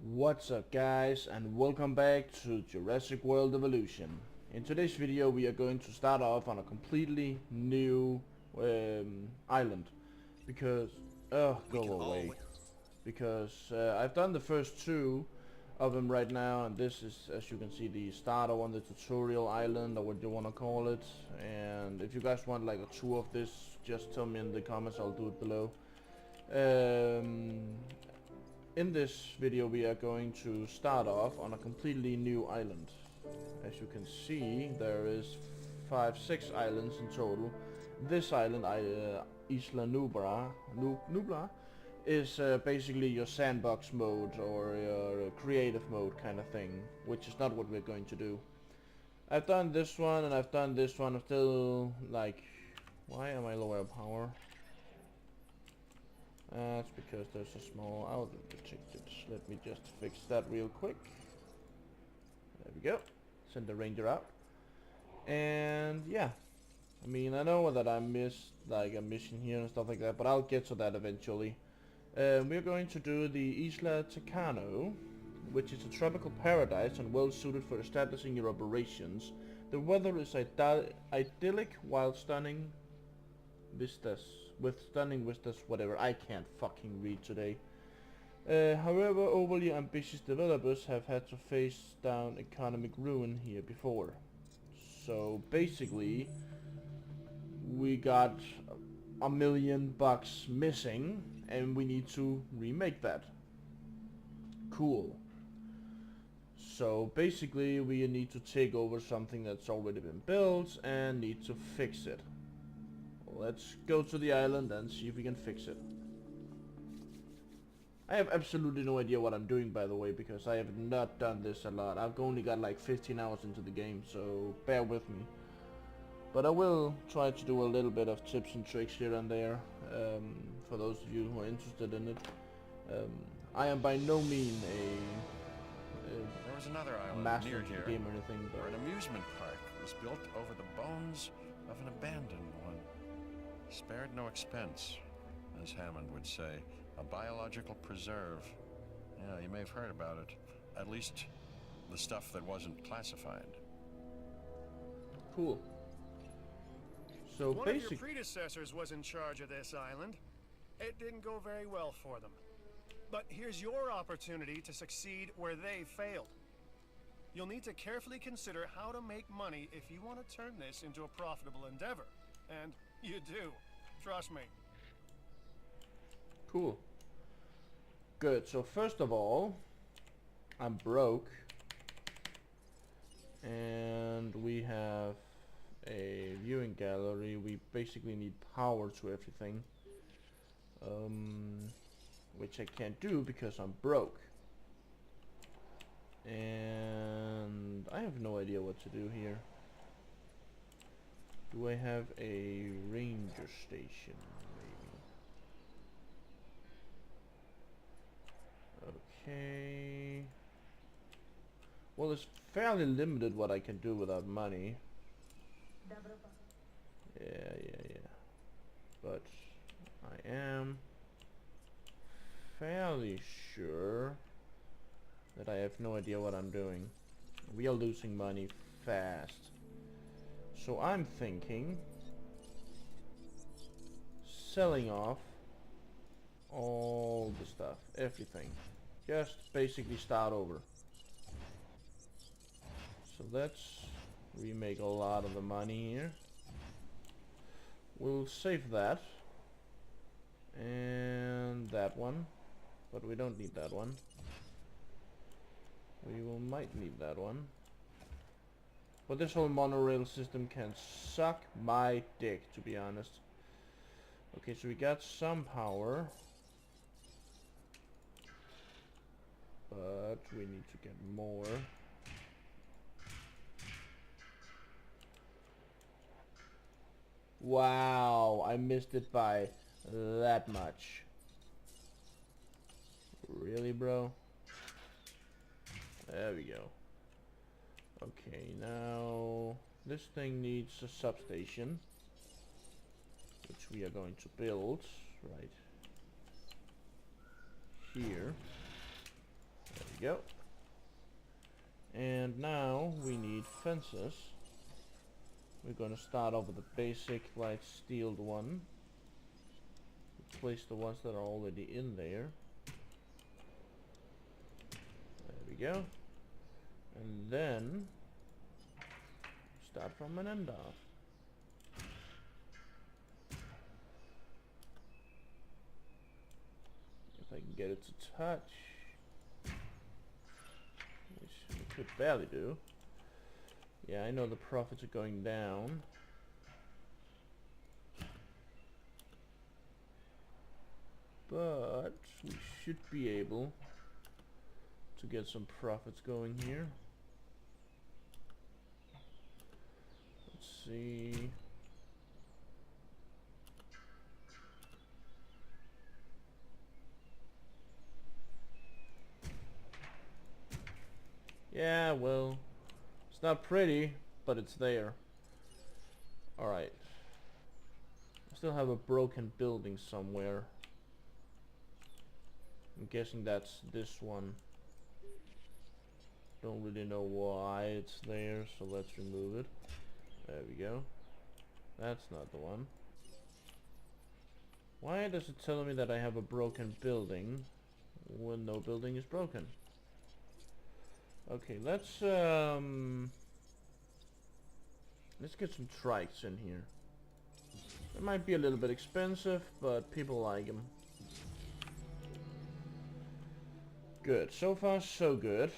What's up guys, and welcome back to Jurassic World Evolution. In today's video we are going to start off on a completely new island because go away because I've done the first two of them right now, and this is, as you can see, the starter one, the tutorial island, or what you want to call it. And if you guys want like a tour of this, just tell me in the comments, I'll do it below. In this video we are going to start off on a completely new island. As you can see, there is 6 islands in total. This island, Isla Nublar, is basically your sandbox mode or your creative mode kind of thing, which is not what we're going to do. I've done this one and I've done this one. I'm still like, why am I lower power? That's because there's a small outlet detected. Let me just fix that real quick. There we go. Send the ranger out. And yeah, I mean, I know that I missed like a mission here and stuff like that, but I'll get to that eventually. We're going to do the Isla Tacano, which is a tropical paradise and well suited for establishing your operations. The weather is idyllic while stunning vistas. Whatever, I can't fucking read today. However, overly ambitious developers have had to face down economic ruin here before. So basically, we got $1 million missing, and we need to remake that. Cool. So basically, we need to take over something that's already been built and need to fix it. Let's go to the island and see if we can fix it. I have absolutely no idea what I'm doing, by the way, because I have not done this a lot. I've only got like 15 hours into the game, so bear with me. But I will try to do a little bit of tips and tricks here and there, for those of you who are interested in it. I am by no means there was another island master near of the here, game or anything, but where an amusement park was built over the bones of an abandoned one. Spared no expense, as Hammond would say. A biological preserve. Yeah, you may have heard about it. At least the stuff that wasn't classified. cool. So One basically, of your predecessors was in charge of this island. It didn't go very well for them. But here's your opportunity to succeed where they failed. You'll need to carefully consider how to make money if you want to turn this into a profitable endeavor. And you do. Trust me. cool. Good. So first of all, I'm broke, and we have a viewing gallery. We basically need power to everything, which I can't do because I'm broke, and I have no idea what to do here. Do I have a ranger station? Okay. Well, it's fairly limited what I can do without money. Yeah. But I am fairly sure that I have no idea what I'm doing. We are losing money fast. So I'm thinking selling off all the stuff, everything. Just basically start over. So let's remake a lot of the money here. We'll save that. And that one. But we don't need that one. Might need that one. But this whole monorail system can suck my dick, to be honest. Okay, so we got some power. But we need to get more. Wow, I missed it by that much. Really, bro? There we go. Okay, now this thing needs a substation, which we are going to build right here. There we go. And now we need fences. We're gonna start off with the basic like steeled one. Replace the ones that are already in there. There we go. And then start from an end off. If I can get it to touch, which I could barely do. Yeah, I know the profits are going down. But we should be able to get some profits going here. Let's see. Yeah, well, it's not pretty, but it's there. Alright. I still have a broken building somewhere. I'm guessing that's this one. Don't really know why it's there, so let's remove it. There we go. That's not the one. Why does it tell me that I have a broken building when no building is broken? Okay, let's get some trikes in here. It might be a little bit expensive, but people like them. Good. So far, so good.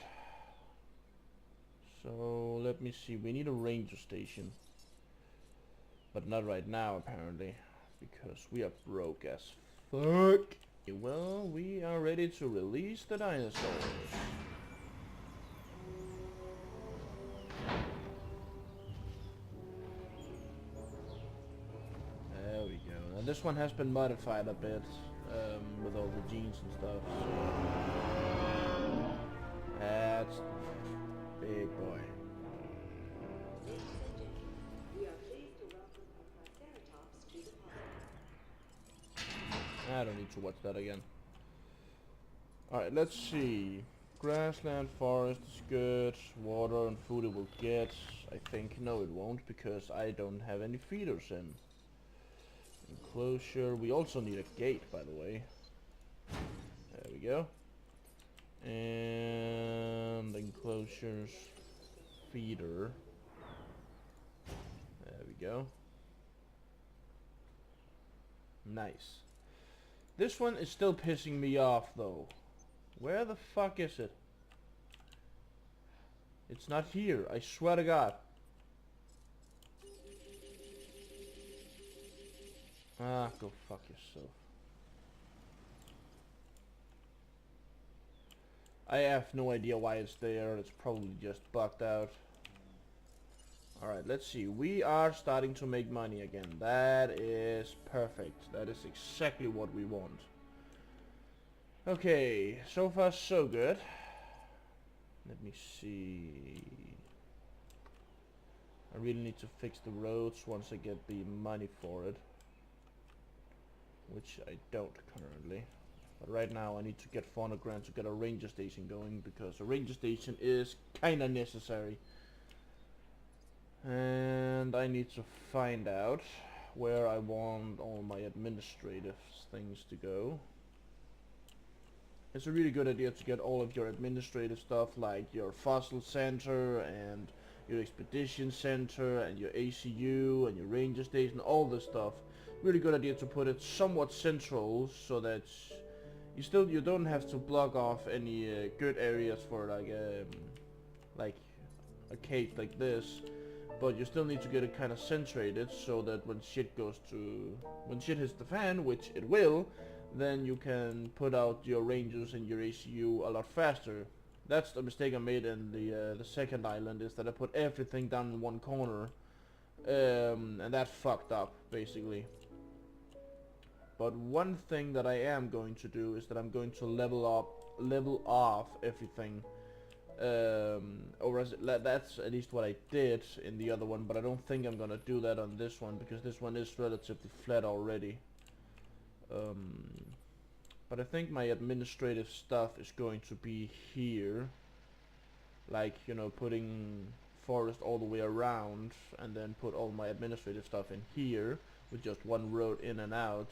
So, let me see. We need a ranger station. But not right now, apparently. Because we are broke as fuck. Well, we are ready to release the dinosaurs. There we go. Now this one has been modified a bit. With all the genes and stuff. So that's big boy. I don't need to watch that again. Alright, let's see. Grassland, forest is good. Water and food it will get. I think, no it won't, because I don't have any feeders in. Enclosure. We also need a gate, by the way. There we go. And enclosures. Feeder. There we go. Nice. This one is still pissing me off, though. Where the fuck is it? It's not here, I swear to God. Ah, go fuck yourself. I have no idea why it's there. It's probably just bugged out. Alright, let's see. We are starting to make money again. That is perfect. That is exactly what we want. Okay, so far so good. Let me see. I really need to fix the roads once I get the money for it. Which I don't currently. But right now I need to get 400 grand to get a ranger station going, because a ranger station is kinda necessary. And I need to find out where I want all my administrative things to go. It's a really good idea to get all of your administrative stuff, like your fossil center and your expedition center and your ACU and your ranger station, all this stuff. Really good idea to put it somewhat central, so that you don't have to block off any good areas for like a cave like this, but you still need to get it kind of centrated, so that when shit hits the fan, which it will, then you can put out your rangers and your ACU a lot faster. That's the mistake I made in the second island, is that I put everything down in one corner, and that fucked up basically. But one thing that I am going to do is that I'm going to level off everything. Or that's at least what I did in the other one, but I don't think I'm gonna do that on this one, because this one is relatively flat already. But but I think my administrative stuff is going to be here. Like, you know, putting forest all the way around and then put all my administrative stuff in here with just one road in and out.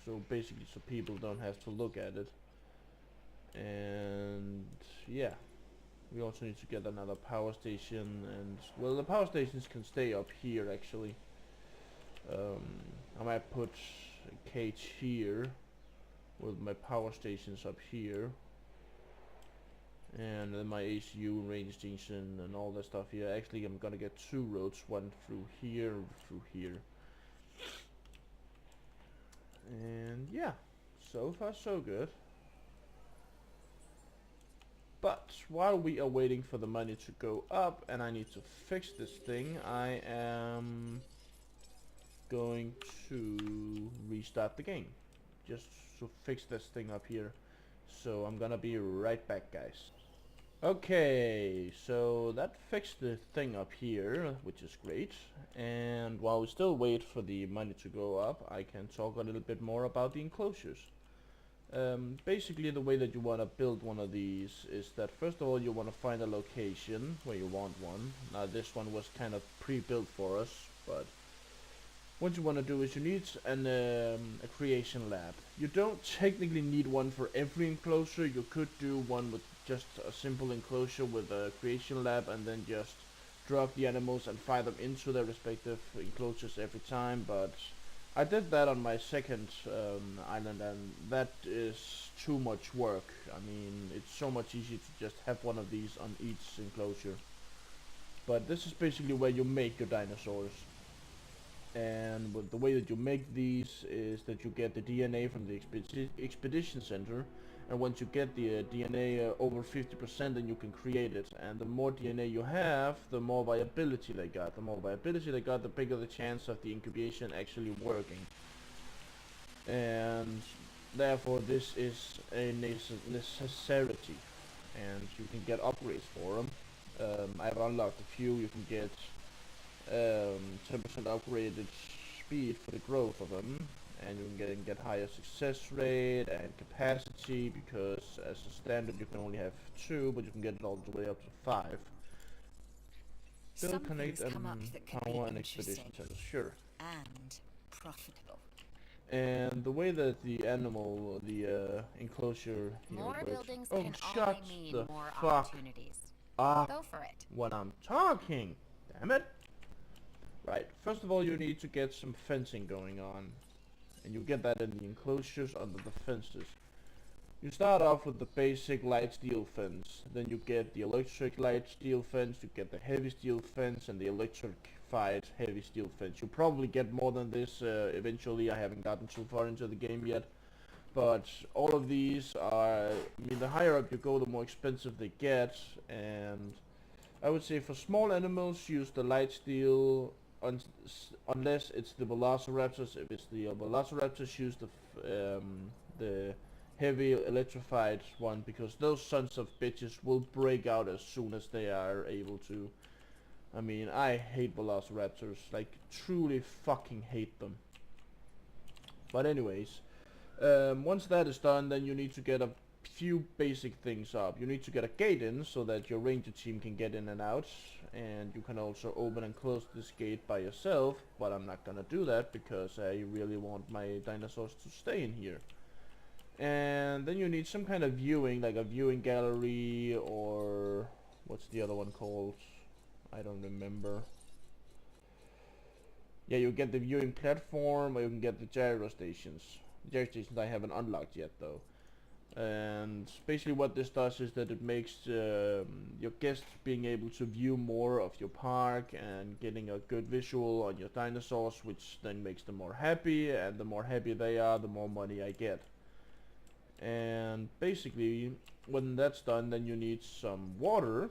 So basically so people don't have to look at it. And yeah, we also need to get another power station, and well, the power stations can stay up here actually. I might put a cage here with my power stations up here, and then my ACU range station and all that stuff here. Actually, I'm gonna get two roads, one through here and through here. And yeah, so far so good. But while we are waiting for the money to go up and I need to fix this thing, I am going to restart the game just to fix this thing up here. So I'm gonna be right back, guys. Okay, so that fixed the thing up here, which is great. And while we still wait for the money to go up, I can talk a little bit more about the enclosures. Basically the way that you want to build one of these is that first of all you want to find a location where you want one. Now this one was kind of pre-built for us, but what you want to do is you need a creation lab. You don't technically need one for every enclosure. You could do one with just a simple enclosure with a creation lab and then just drop the animals and fire them into their respective enclosures every time, but I did that on my second island, and that is too much work. I mean, it's so much easier to just have one of these on each enclosure. But this is basically where you make your dinosaurs. And with the way that you make these is that you get the DNA from the expedition center, and once you get the DNA over 50%, then you can create it. And the more DNA you have, the more viability they got. The more viability they got, the bigger the chance of the incubation actually working. And therefore this is a necessity, and you can get upgrades for them. I've unlocked a few. You can get 10% upgraded speed for the growth of them, and you can get higher success rate and capacity, because as a standard you can only have 2, but you can get it all the way up to 5. Build, connect, and power and expedition center, sure. And profitable. And the way that the animal, the enclosure here More works. buildings Oh, can shut only mean the more fuck opportunities. up Go for it. when I'm talking. Damn it. Right, first of all you need to get some fencing going on, and you get that in the enclosures under the fences. You start off with the basic light steel fence, then you get the electric light steel fence, you get the heavy steel fence, and the electrified heavy steel fence. You probably get more than this eventually. I haven't gotten too far into the game yet, but all of these are, I mean, the higher up you go, the more expensive they get. And I would say for small animals use the light steel, unless it's the velociraptors. If it's the velociraptors, use the heavy electrified one, because those sons of bitches will break out as soon as they are able to. I mean, I hate velociraptors, like truly fucking hate them. But anyways, once that is done, then you need to get a few basic things up. You need to get a gate in so that your ranger team can get in and out, and you can also open and close this gate by yourself, but I'm not gonna do that because I really want my dinosaurs to stay in here. And then you need some kind of viewing, like a viewing gallery, or what's the other one called? I don't remember. Yeah, you get the viewing platform, or you can get the gyro stations. The gyro stations I haven't unlocked yet though. And basically what this does is that it makes your guests being able to view more of your park and getting a good visual on your dinosaurs, which then makes them more happy, and the more happy they are, the more money I get. And basically when that's done, then you need some water,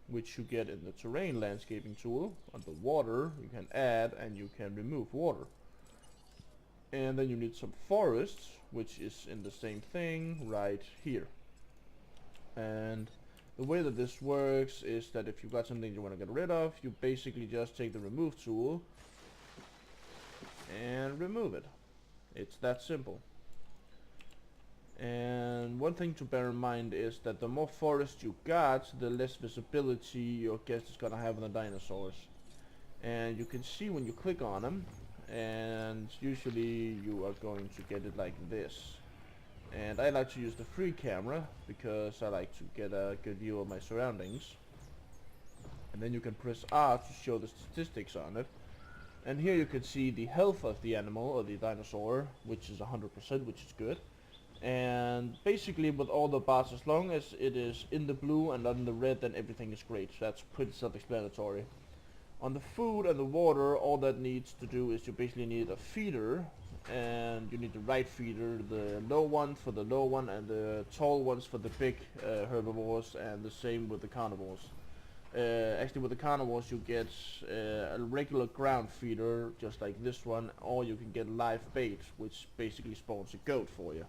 which you get in the terrain landscaping tool. Under water you can add and you can remove water. And then you need some forests, which is in the same thing right here. And the way that this works is that if you've got something you want to get rid of, you basically just take the remove tool and remove it. It's that simple. And one thing to bear in mind is that the more forest you got, the less visibility your guest is gonna have on the dinosaurs. And you can see when you click on them, and usually you are going to get it like this. And I like to use the free camera because I like to get a good view of my surroundings. And then you can press R to show the statistics on it. And here you can see the health of the animal or the dinosaur, which is 100%, which is good. And basically with all the bars, as long as it is in the blue and on the red, then everything is great. So that's pretty self-explanatory. On the food and the water, all that needs to do is you basically need a feeder, and you need the right feeder, the low one for the low one and the tall ones for the big herbivores, and the same with the carnivores. Actually with the carnivores you get a regular ground feeder just like this one, or you can get live bait, which basically spawns a goat for you.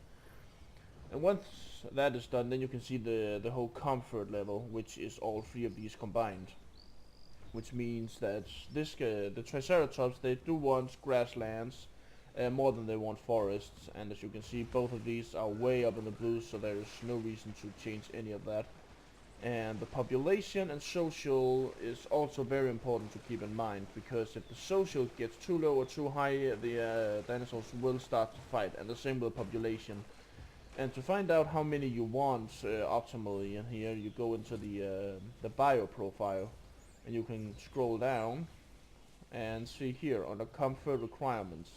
And once that is done, then you can see the whole comfort level, which is all three of these combined. Which means that the Triceratops, they do want grasslands more than they want forests, and as you can see both of these are way up in the blue, so there is no reason to change any of that. And the population and social is also very important to keep in mind, because if the social gets too low or too high, the dinosaurs will start to fight, and the same with the population. And to find out how many you want optimally in here, you go into the bio profile. And you can scroll down and see here on the comfort requirements.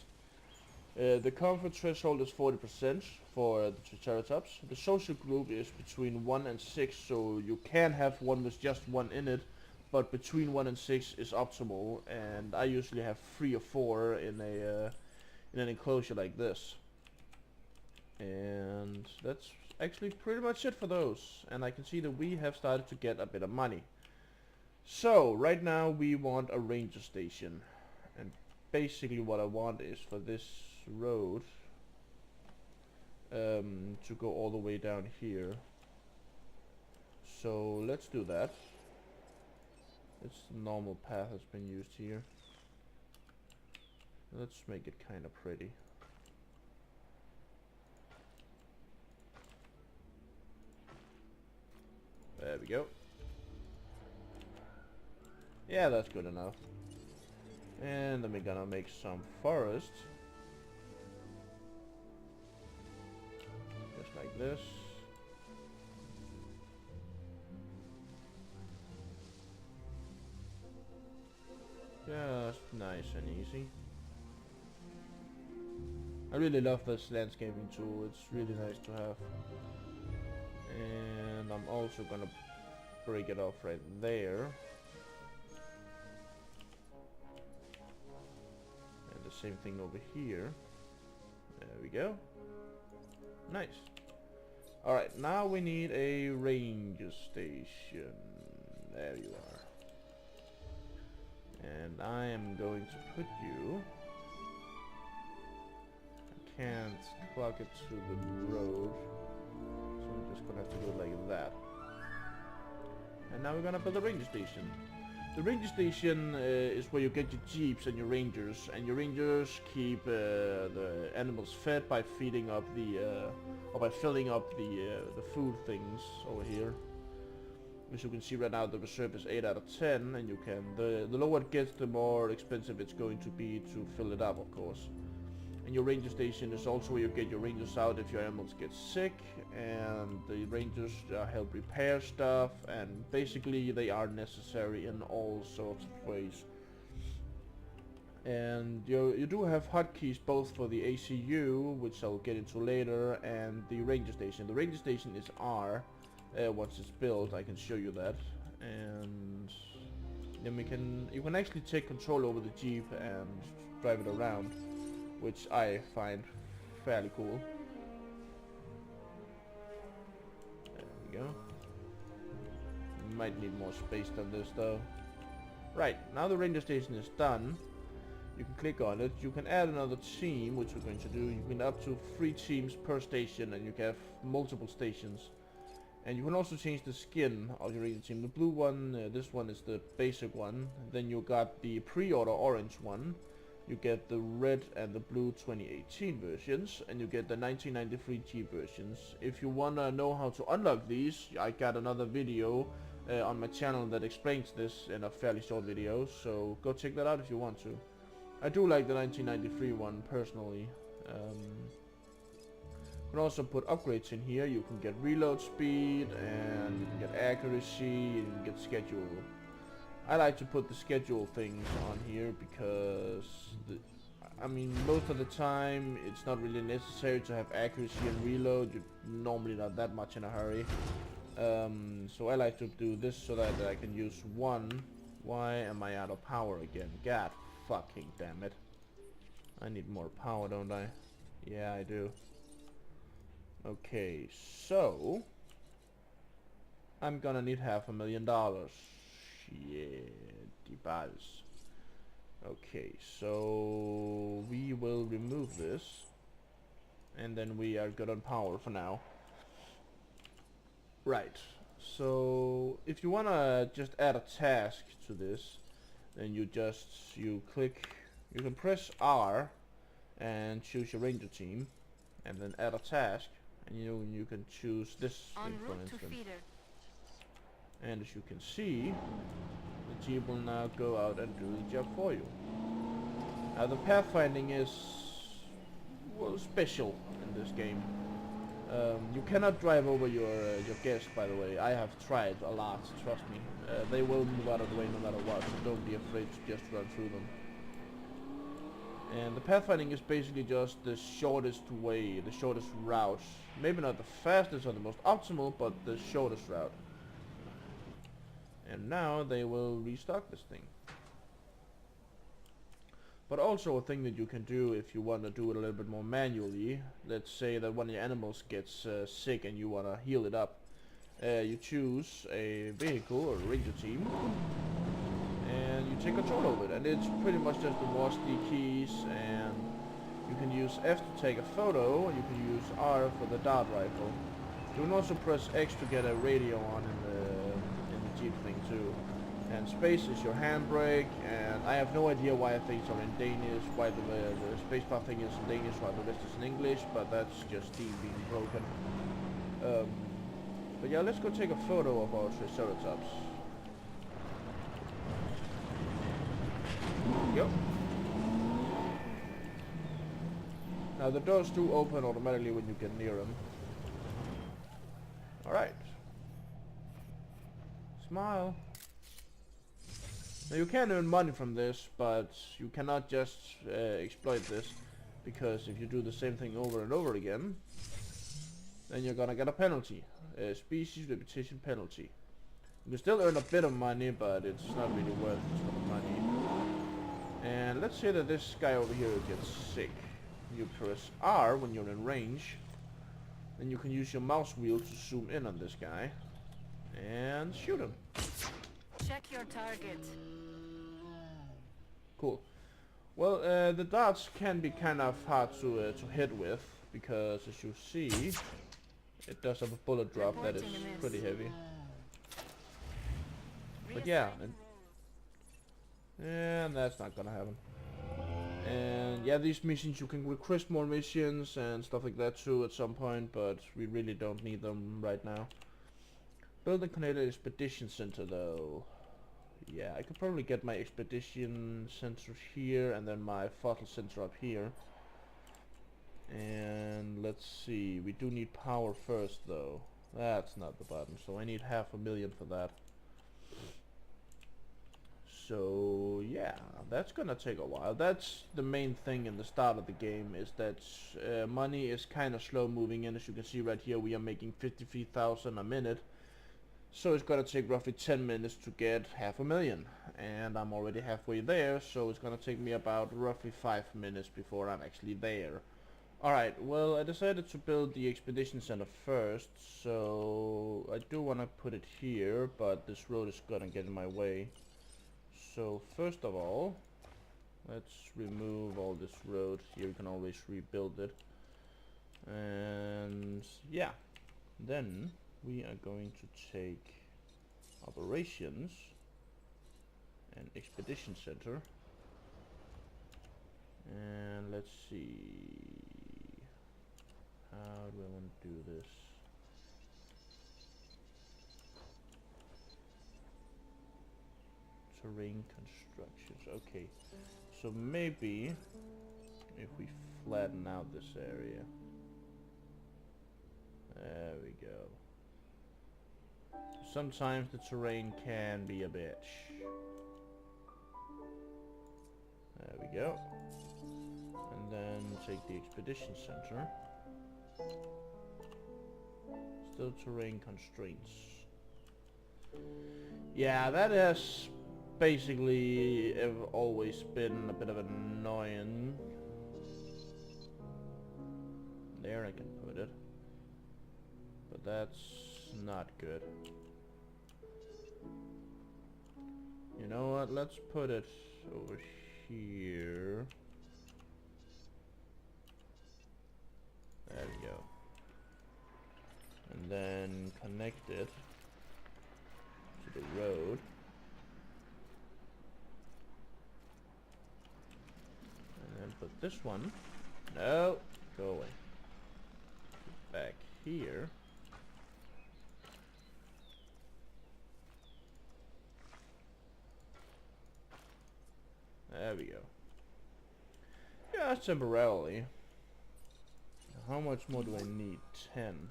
The comfort threshold is 40% for the Triceratops. The social group is between 1 and 6, so you can have one with just 1 in it, but between 1 and 6 is optimal, and I usually have 3 or 4 in an enclosure like this. And that's actually pretty much it for those, and I can see that we have started to get a bit of money. So, right now we want a ranger station, and basically what I want is for this road to go all the way down here. So, let's do that. It's the normal path that's been used here. Let's make it kind of pretty. There we go. Yeah, that's good enough. And then we're gonna make some forest. Just like this. Just nice and easy. I really love this landscaping tool, it's really nice to have. And I'm also gonna break it off right there. Same thing over here. There we go. Nice. Alright, now we need a ranger station. There you are. And I am going to put you... I can't plug it to the road, so I'm just gonna have to do it like that. And now we're gonna build a ranger station. The ranger station is where you get your jeeps and your rangers keep the animals fed by feeding up or by filling up the food things over here. As you can see right now, the reserve is 8 out of 10, and you can the lower it gets, the more expensive it's going to be to fill it up, of course. And your ranger station is also where you get your rangers out if your animals get sick, and the rangers help repair stuff, and basically they are necessary in all sorts of ways. And you do have hotkeys both for the ACU, which I'll get into later, and the ranger station. The ranger station is R. Once it's built, I can show you that, and then you can actually take control over the jeep and drive it around, which I find fairly cool. There we go. Might need more space than this though. Right, now the ranger station is done. You can click on it. You can add another team, which we're going to do. You can up to 3 teams per station, and you can have multiple stations. And you can also change the skin of your ranger team. The blue one, this one is the basic one. Then you got the pre-order orange one. You get the red and the blue 2018 versions, and you get the 1993 G versions. If you wanna know how to unlock these, I got another video on my channel that explains this in a fairly short video, so go check that out if you want to. I do like the 1993 one personally. You can also put upgrades in here. You can get reload speed, and you can get accuracy, and you can get schedule. I like to put the schedule things on here because, I mean, most of the time it's not really necessary to have accuracy and reload. You're normally not that much in a hurry. So I like to do this so that I can use one. Why am I out of power again? God fucking damn it. I need more power, don't I? Yeah, I do. Okay, so I'm gonna need $500,000. Shit, the buzz. Okay, so we will remove this, and then we are good on power for now. Right, so if you wanna just add a task to this, then you can press R and choose your ranger team, and then add a task, and you can choose this thing, for instance. And as you can see, the Jeep will now go out and do the job for you. Now the pathfinding is, well, special in this game. You cannot drive over your guest, by the way. I have tried a lot, trust me. They will move out of the way no matter what, so don't be afraid to just run through them. And the pathfinding is basically just the shortest way, the shortest route. Maybe not the fastest or the most optimal, but the shortest route. And now they will restock this thing. But also a thing that you can do if you want to do it a little bit more manually. Let's say that one of your animals gets sick and you want to heal it up. You choose a vehicle or a ranger team, and you take control of it. And it's pretty much just the WASD keys, and you can use F to take a photo, and you can use R for the dart rifle. You can also press X to get a radio on in the Jeep thing too. And space is your handbrake, and I have no idea why things are in Danish, why the spacebar thing is in Danish while the rest is in English, but that's just Steam being broken. But yeah, let's go take a photo of our Triceratops. Yep. Now the doors do open automatically when you get near them. Alright. Smile. Now you can earn money from this, but you cannot just exploit this, because if you do the same thing over and over again, then you're gonna get a penalty. A species repetition penalty. You can still earn a bit of money, but it's not really worth the money. And let's say that this guy over here gets sick. You press R when you're in range, then you can use your mouse wheel to zoom in on this guy and shoot him. Check your target. Cool. Well, the darts can be kind of hard to hit with, because as you see, it does have a bullet drop that is pretty heavy. But yeah, and that's not gonna happen. And yeah, these missions, you can request more missions and stuff like that too at some point, but we really don't need them right now. Build and connect an expedition center though. Yeah, I could probably get my expedition center here and then my fossil center up here. And let's see, we do need power first though. That's not the button, so I need $500,000 for that. So yeah, that's gonna take a while. That's the main thing in the start of the game, is that money is kind of slow moving in. As you can see right here, we are making 53,000 a minute. So it's gonna take roughly 10 minutes to get $500,000, and I'm already halfway there, so it's gonna take me about roughly 5 minutes before I'm actually there. Alright, well, I decided to build the expedition center first, so I do wanna put it here, but this road is gonna get in my way. So first of all, let's remove all this road. Here we can always rebuild it. And yeah, then we are going to take operations and expedition center And let's see. How do I want to do this? Terrain constructions. Okay. So maybe if we flatten out this area. There we go. Sometimes the terrain can be a bitch. There we go. And then take the expedition center. Still terrain constraints. Yeah, that has basically always been a bit of an annoying. There I can put it. But that's not good. You know what? Let's put it over here. There we go. And then connect it to the road. And then put this one. No, go away. Back here. There we go. Yeah, temporarily. How much more do I need? 10.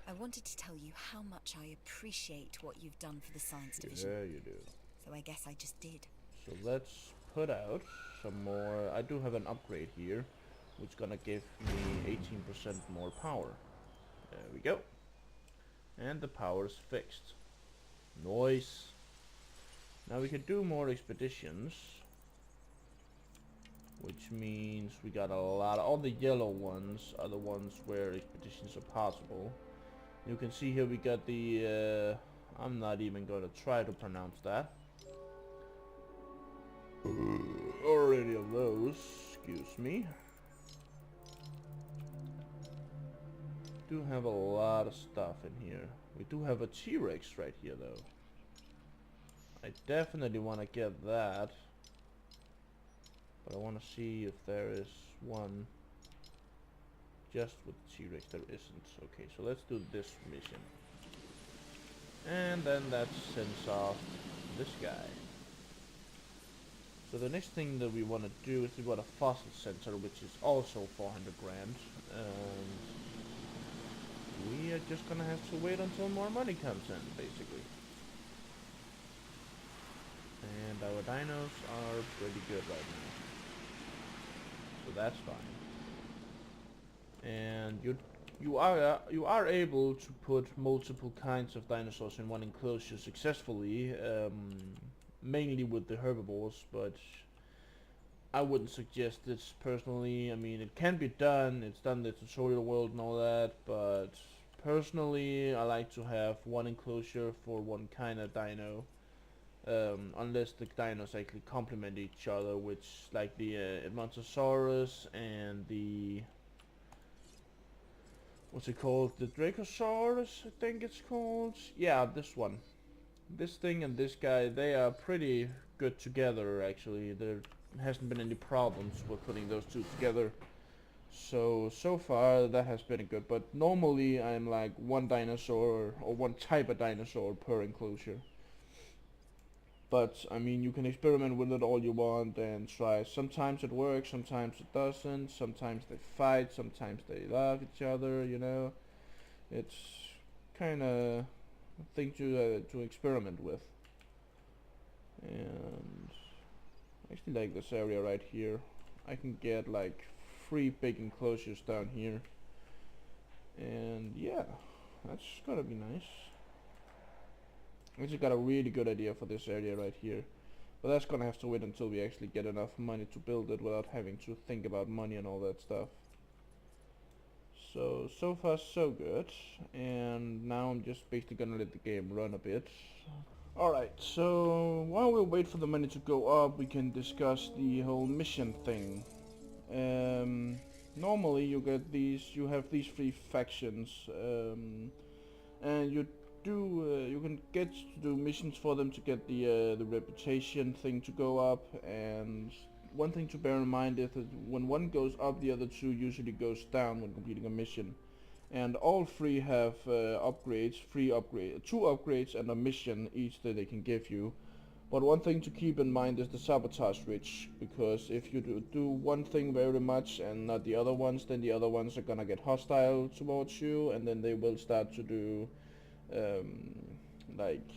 I wanted to tell you how much I appreciate what you've done for the science division. Yeah, you do. So I guess I just did. So let's put out some more. I do have an upgrade here, which is gonna give me 18% more power. There we go. And the power is fixed. Nice. Now we can do more expeditions. Which means we got a lot. All the yellow ones are the ones where expeditions are possible. You can see here we got the. I'm not even going to try to pronounce that. Already of those. Excuse me. Do have a lot of stuff in here. We do have a T-Rex right here, though. I definitely want to get that. But I want to see if there is one just with T-Rex. There isn't. Okay, so let's do this mission. And then that sends off this guy. So the next thing that we want to do is we want a fossil center, which is also 400 grand. And we are just gonna have to wait until more money comes in, basically. And our dinos are pretty good right now. So that's fine. And you are able to put multiple kinds of dinosaurs in one enclosure successfully, mainly with the herbivores, but I wouldn't suggest this personally. I mean, it can be done. It's done in the tutorial world and all that, but personally, I like to have one enclosure for one kind of dino. Unless the dinos actually complement each other, which like the Edmontosaurus and the what's it called? The Dracosaurus, I think it's called. Yeah, this one. This thing and this guy, they are pretty good together actually. There hasn't been any problems with putting those two together. So far that has been good, but normally I'm like one dinosaur or one type of dinosaur per enclosure. But I mean, you can experiment with it all you want and try. Sometimes it works, sometimes it doesn't. Sometimes they fight, sometimes they love each other. You know, it's kind of a thing to experiment with. And I actually like this area right here. I can get like 3 big enclosures down here, and yeah, that's gonna be nice. I just got a really good idea for this area right here, but that's gonna have to wait until we actually get enough money to build it without having to think about money and all that stuff. So far so good, and now I'm just basically gonna let the game run a bit. Alright, so while we wait for the money to go up, we can discuss the whole mission thing. Normally you have these 3 factions, and you can get to do missions for them to get the reputation thing to go up, and one thing to bear in mind is that when one goes up, the other two usually goes down when completing a mission. And all three have upgrades, two upgrades and a mission each that they can give you. But one thing to keep in mind is the sabotage ridge, because if you do one thing very much and not the other ones, then the other ones are gonna get hostile towards you, and then they will start to do like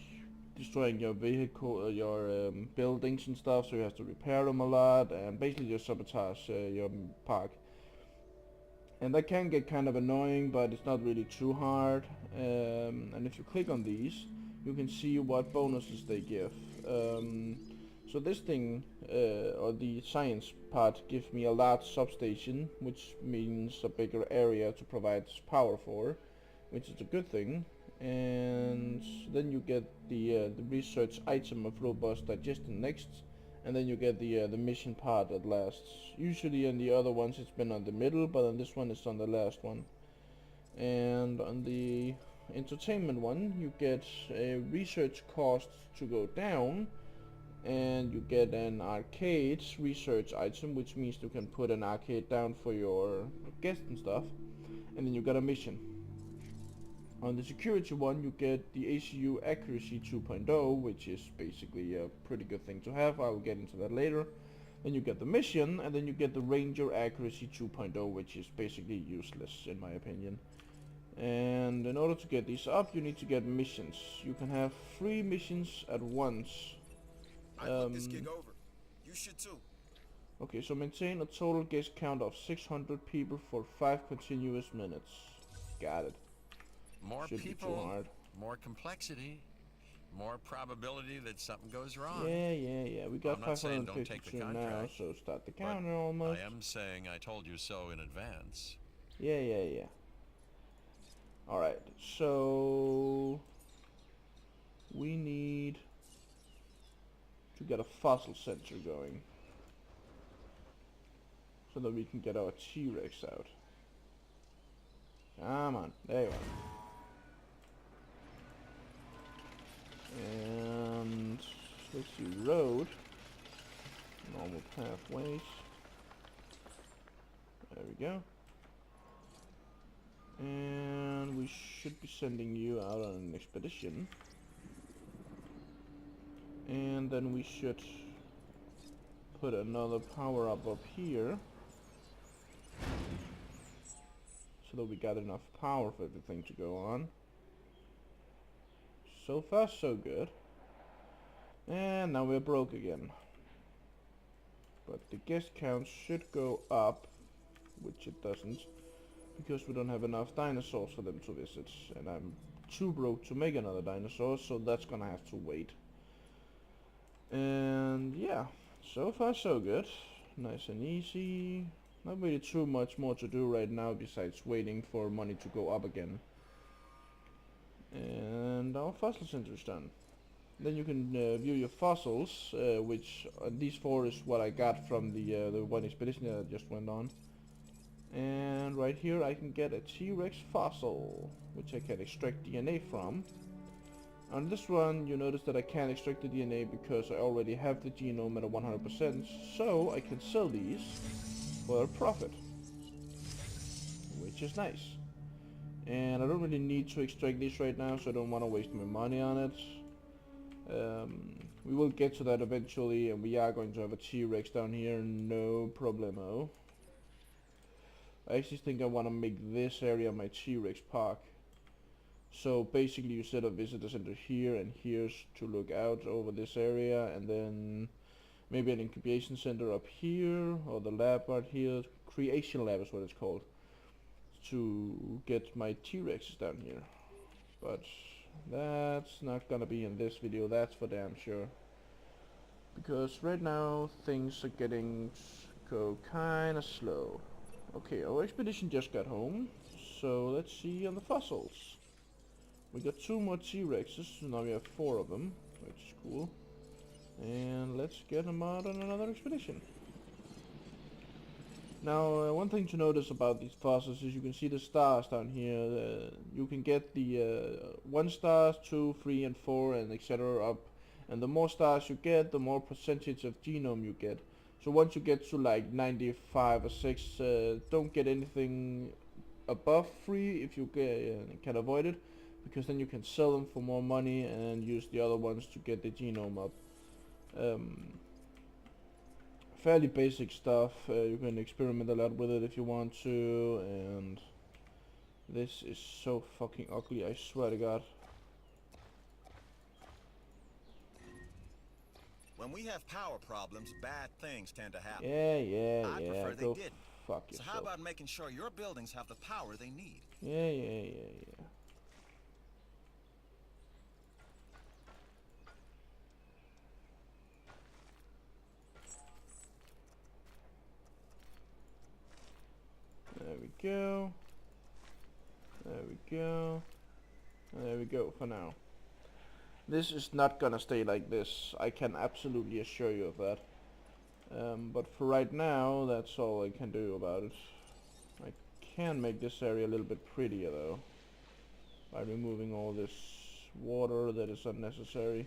destroying your vehicle, your buildings and stuff, so you have to repair them a lot, and basically just sabotage your park. And that can get kind of annoying, but it's not really too hard. And if you click on these, you can see what bonuses they give. So this thing, or the science part, gives me a large substation, which means a bigger area to provide power for, which is a good thing. And then you get the research item of robust digestion next, and then you get the mission part at last. Usually in the other ones it's been on the middle, but on this one it's on the last one. And on the entertainment one, you get a research cost to go down, and you get an arcade research item, which means you can put an arcade down for your guests and stuff, and then you got a mission. On the security one, you get the ACU accuracy 2.0, which is basically a pretty good thing to have. I will get into that later. Then you get the mission, and then you get the ranger accuracy 2.0, which is basically useless in my opinion. And in order to get these up, you need to get missions. You can have 3 missions at once. I put this gig over. You should too. Okay, so maintain a total guest count of 600 people for 5 continuous minutes. Got it. More Shouldn't be too people, hard. more complexity, more probability that something goes wrong. Yeah. We got I'm not saying don't take the 552 now, contract, so start the but counter almost. I am saying I told you so in advance. Yeah. Alright, so we need to get a fossil center going so that we can get our T-Rex out. Come on, there you are. And let's see, road, normal pathways. There we go. And we should be sending you out on an expedition. And then we should put another power up here, so that we got enough power for everything to go on. So far so good. And now we're broke again. But the guest count should go up, which it doesn't, because we don't have enough dinosaurs for them to visit, and I'm too broke to make another dinosaur, so that's gonna have to wait. And yeah, so far so good. Nice and easy. Not really too much more to do right now besides waiting for money to go up again. And our fossil center is done. Then you can view your fossils, which these 4 is what I got from the one expedition that I just went on. And right here I can get a T-Rex fossil, which I can extract DNA from. On this one you notice that I can't extract the DNA because I already have the genome at a 100%, so I can sell these for a profit, which is nice. And I don't really need to extract these right now, so I don't want to waste my money on it. We will get to that eventually, and we are going to have a T-Rex down here, no problemo. I actually think I want to make this area my T-Rex park. So basically you set a visitor center here and here's to look out over this area, and then maybe an incubation center up here, or the lab right here, creation lab is what it's called, to get my T-Rexes down here. But that's not gonna be in this video, that's for damn sure. Because right now things are getting go kinda slow. Okay, our expedition just got home, so let's see on the fossils. We got 2 more T-Rexes, so now we have 4 of them, which is cool. And let's get them out on another expedition. Now, one thing to notice about these fossils is you can see the stars down here. You can get the 1 stars, 2, 3 and 4 and etc. up. And the more stars you get, the more percentage of genome you get. So once you get to like 95 or 6, don't get anything above free if you can avoid it, because then you can sell them for more money and use the other ones to get the genome up. Fairly basic stuff. You can experiment a lot with it if you want to, and this is so fucking ugly, I swear to God. When we have power problems, bad things tend to happen. Yeah, I prefer they go didn't. fuck So yourself. how about making sure your buildings have the power they need? Yeah. There we go. There we go. There we go for now. This is not gonna stay like this. I can absolutely assure you of that. But for right now, that's all I can do about it. I can make this area a little bit prettier though, by removing all this water that is unnecessary.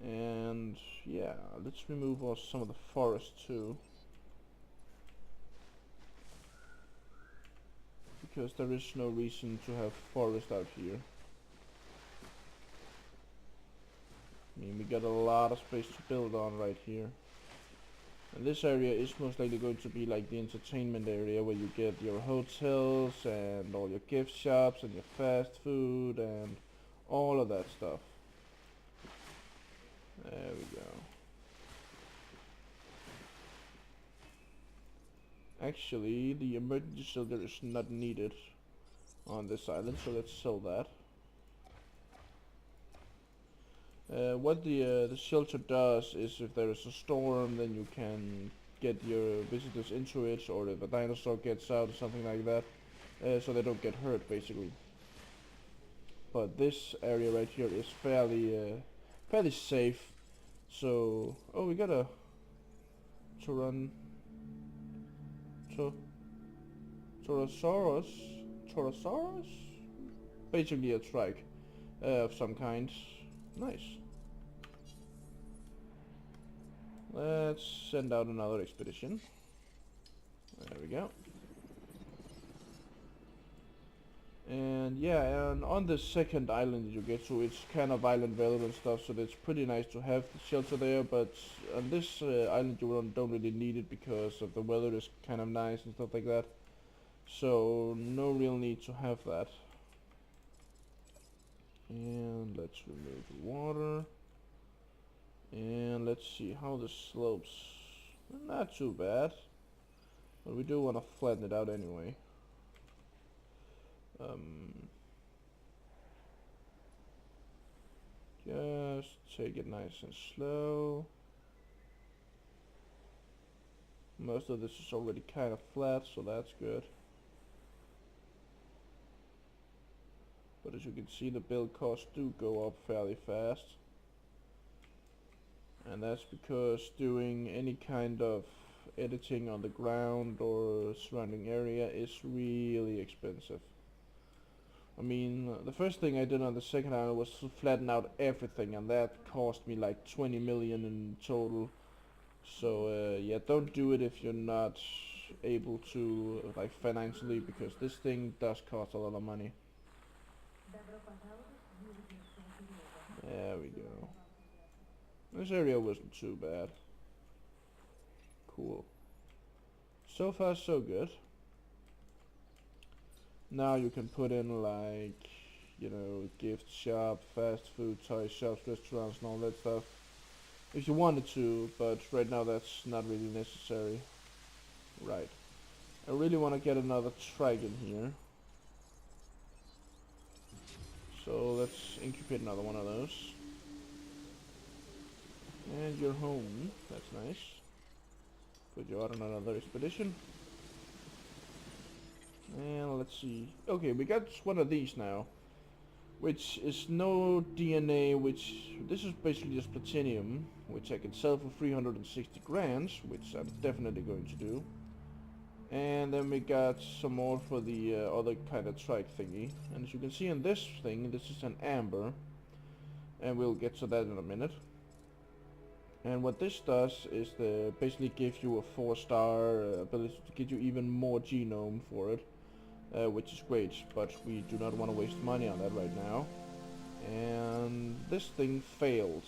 And yeah, let's remove some of the forest too, because there is no reason to have forest out here. I mean, we got a lot of space to build on right here. And this area is most likely going to be like the entertainment area, where you get your hotels and all your gift shops and your fast food and all of that stuff. There we go. Actually, the emergency shelter is not needed on this island, so let's sell that. What the shelter does is, if there is a storm, then you can get your visitors into it, or if a dinosaur gets out or something like that, so they don't get hurt, basically. But this area right here is fairly safe. So, oh, we got a Torosaurus? Basically a trike of some kind. Nice. Let's send out another expedition. There we go. And yeah, and on the second island that you get to, it's kind of island weather and stuff, so it's pretty nice to have the shelter there, but on this island you don't really need it because of the weather is kind of nice and stuff like that. So no real need to have that. And let's remove the water. And let's see how the slopes. Not too bad, but we do want to flatten it out anyway. Just take it nice and slow. Most of this is already kind of flat, so that's good. But as you can see, the build costs do go up fairly fast. And that's because doing any kind of editing on the ground or surrounding area is really expensive. I mean, the first thing I did on the second island was to flatten out everything, and that cost me like 20 million in total. So yeah, don't do it if you're not able to, like, financially, because this thing does cost a lot of money. There we go. This area wasn't too bad. Cool. So far so good. Now you can put in, like, you know, gift shop, fast food, toy shops, restaurants and all that stuff, if you wanted to, but right now that's not really necessary. Right. I really want to get another trike in here. So let's incubate another one of those. And you're home. That's nice. Put you out on another expedition. And let's see. Okay, we got one of these now, which is no DNA, which this is basically just platinum, which I can sell for 360 grand, which I'm definitely going to do. And then we got some more for the other kind of trike thingy. And as you can see on this thing, this is an amber, and we'll get to that in a minute. And what this does is basically gives you a 4-star ability to get you even more genome for it, which is great, but we do not want to waste money on that right now. And this thing failed.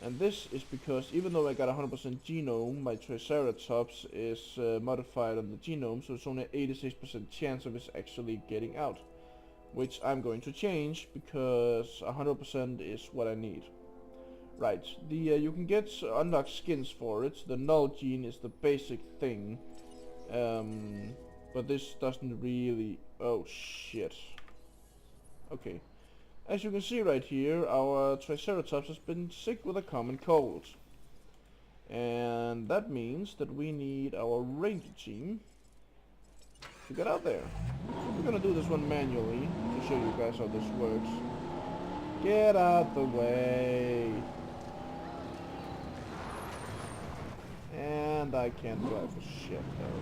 And this is because even though I got 100% genome, my Triceratops is modified on the genome, so it's only 86% chance of it actually getting out. Which I'm going to change, because 100% is what I need. Right, you can get unlock skins for it. The null gene is the basic thing. But this doesn't really... Oh shit. Okay. As you can see right here, our Triceratops has been sick with a common cold. And that means that we need our ranger team to get out there. We're gonna do this one manually to show you guys how this works. Get out the way. And I can't drive for shit though.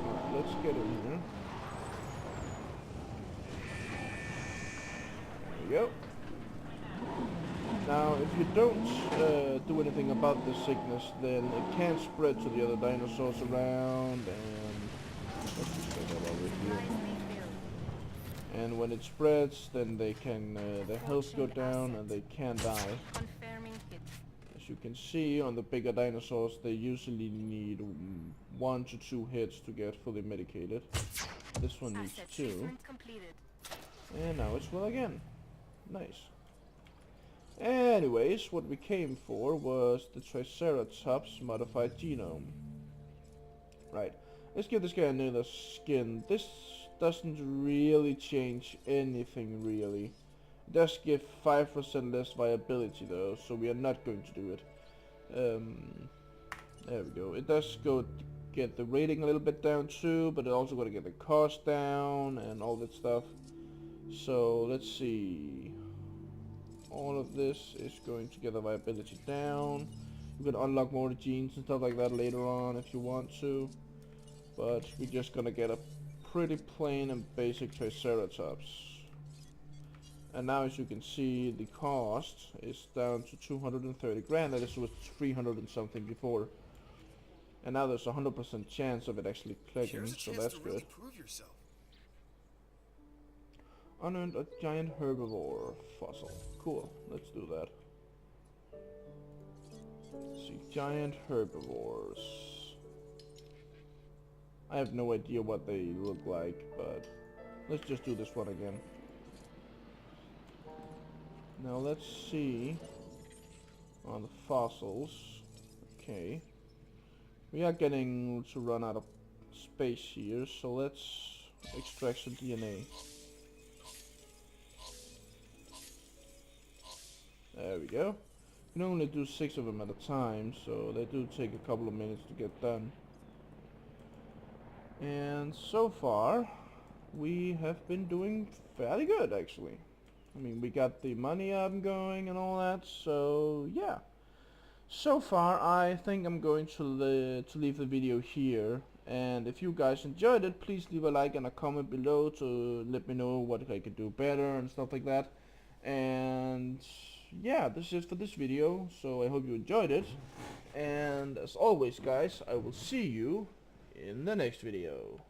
Alright, let's get in here. There we go. Now, if you don't do anything about this sickness, then it can spread to the other dinosaurs around, and let's just get that over here. And when it spreads, then they can their health go down and they can die. As you can see, on the bigger dinosaurs, they usually need 1 to 2 hits to get fully medicated. This one needs 2. And now it's well again. Nice. Anyways, what we came for was the Triceratops modified genome. Right, let's give this guy another skin. This doesn't really change anything really. It does give 5% less viability though, so we are not going to do it. There we go. It does go get the rating a little bit down too, but it also going to get the cost down and all that stuff. So let's see. All of this is going to get the viability down. You can unlock more genes and stuff like that later on if you want to. But we're just gonna get a pretty plain and basic Triceratops. And now as you can see, the cost is down to 230 grand. That was 300 and something before. And now there's a 100% chance of it actually clicking, so that's good. Really prove yourself. Unearned a giant herbivore fossil. Cool, let's do that. Let's see, giant herbivores. I have no idea what they look like, but let's just do this one again. Now let's see on the fossils. Okay. We are getting to run out of space here, so let's extract some DNA. There we go. You can only do 6 of them at a time, so they do take a couple of minutes to get done. And so far, we have been doing fairly good, actually. I mean, we got the money up and going and all that, so yeah. So far, I think I'm going to leave the video here. And if you guys enjoyed it, please leave a like and a comment below to let me know what I could do better and stuff like that. And yeah, this is it for this video, so I hope you enjoyed it. And as always guys, I will see you in the next video.